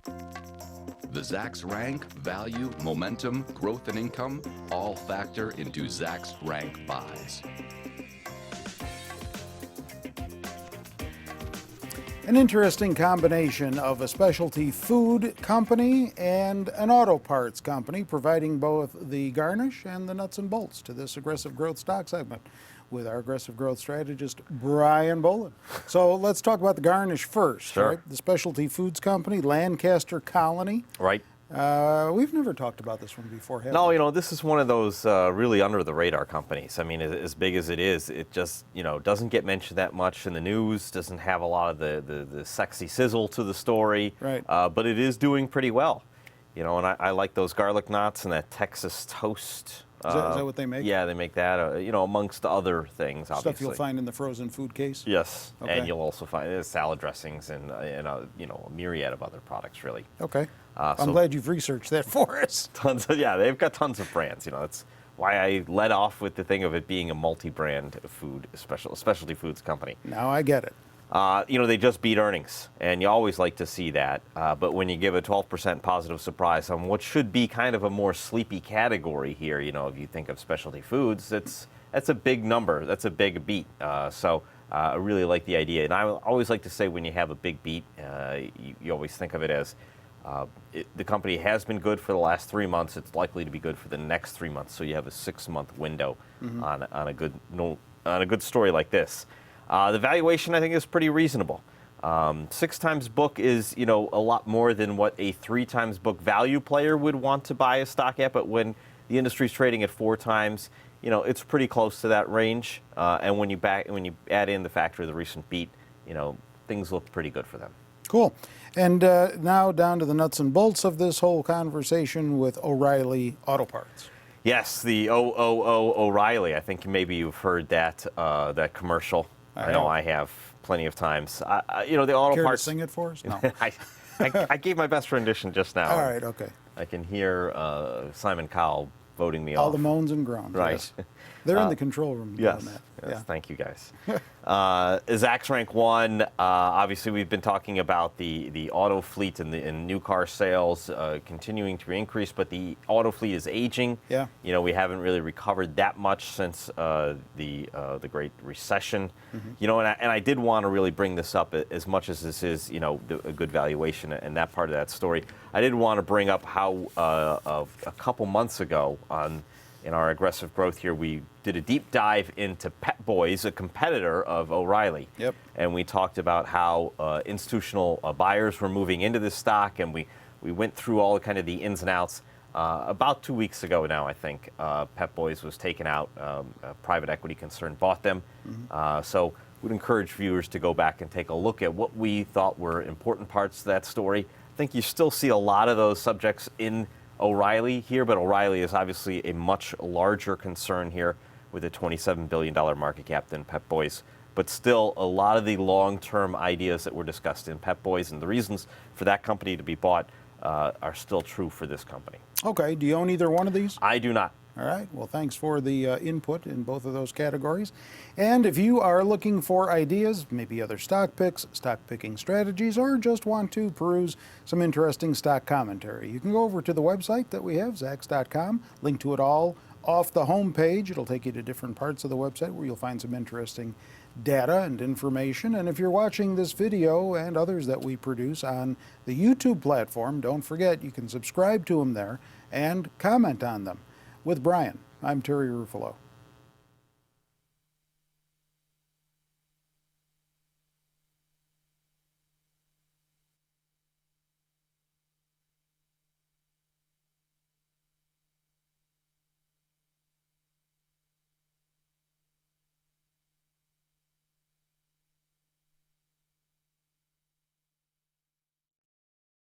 The Zacks rank, value, momentum, growth, and income all factor into Zacks rank buys. An interesting combination of a specialty food company and an auto parts company, providing both the garnish and the nuts and bolts to this aggressive growth stock segment with our aggressive growth strategist, Brian Bolan. So let's talk about the garnish first. Sure. Right? The specialty foods company, Lancaster Colony. Right. We've never talked about this one before, have No, we? you know, this is one of those really under the radar companies. I mean, as big as it is, it just, you know, doesn't get mentioned that much in the news, doesn't have a lot of the sexy sizzle to the story. Right. But it is doing pretty well. You know, and I like those garlic knots and that Texas toast. Is that what they make? Yeah, they make that, you know, amongst other things, obviously. Stuff you'll find in the frozen food case? Yes, Okay. and you'll also find salad dressings and you know, a myriad of other products, really. Okay. I'm so- glad you've researched that for us. Yeah, they've got tons of brands. You know, that's why I led off with the thing of it being a multi-brand food, specialty foods company. Now I get it. You know, they just beat earnings, and you always like to see that. But when you give a 12% positive surprise on what should be kind of a more sleepy category here, you know, if you think of specialty foods, that's a big number. That's a big beat. So I really like the idea. And I always like to say when you have a big beat, you always think of it as the company has been good for the last 3 months. It's likely to be good for the next 3 months. So you have a 6-month window on a good story like this. The valuation, I think, is pretty reasonable. 6 times book is, you know, a lot more than what a 3 times book value player would want to buy a stock at. But when the industry's trading at 4 times, you know, it's pretty close to that range. And when you add in the factor of the recent beat, you know, things look pretty good for them. Cool. And now down to the nuts and bolts of this whole conversation with O'Reilly Auto Parts. Yes, the O'Reilly. I think maybe you've heard that commercial. I know I have plenty of times. You know, the auto Care parts. to sing it for us? No. I gave my best rendition just now. All right, okay. I can hear Simon Cowell voting me All off. the moans and groans. Right. Yes. They're in the control room doing Yes. that. Yes. Yeah. Thank you, guys. Zacks rank 1. Obviously, we've been talking about the auto fleet and new car sales continuing to increase, but the auto fleet is aging. Yeah. You know, we haven't really recovered that much since the Great Recession. You know, and I did want to really bring this up as much as this is, you know, a good valuation and that part of that story. I did want to bring up how a couple months ago in our aggressive growth here, we did a deep dive into Pep Boys, a competitor of O'Reilly. Yep. And we talked about how institutional buyers were moving into this stock, and we went through all kind of the ins and outs. About 2 weeks ago now, I think, Pep Boys was taken out. A private equity concern bought them. So we'd encourage viewers to go back and take a look at what we thought were important parts of that story. I think you still see a lot of those subjects in O'Reilly here, but O'Reilly is obviously a much larger concern here with a $27 billion market cap than Pep Boys. But still, a lot of the long-term ideas that were discussed in Pep Boys and the reasons for that company to be bought are still true for this company. Okay. Do you own either one of these? I do not. All right. Well, thanks for the input in both of those categories. And if you are looking for ideas, maybe other stock picks, stock picking strategies, or just want to peruse some interesting stock commentary, you can go over to the website that we have, Zacks.com. Link to it all off the home page. It'll take you to different parts of the website where you'll find some interesting data and information. And if you're watching this video and others that we produce on the YouTube platform, don't forget you can subscribe to them there and comment on them. With Brian, I'm Terry Ruffolo.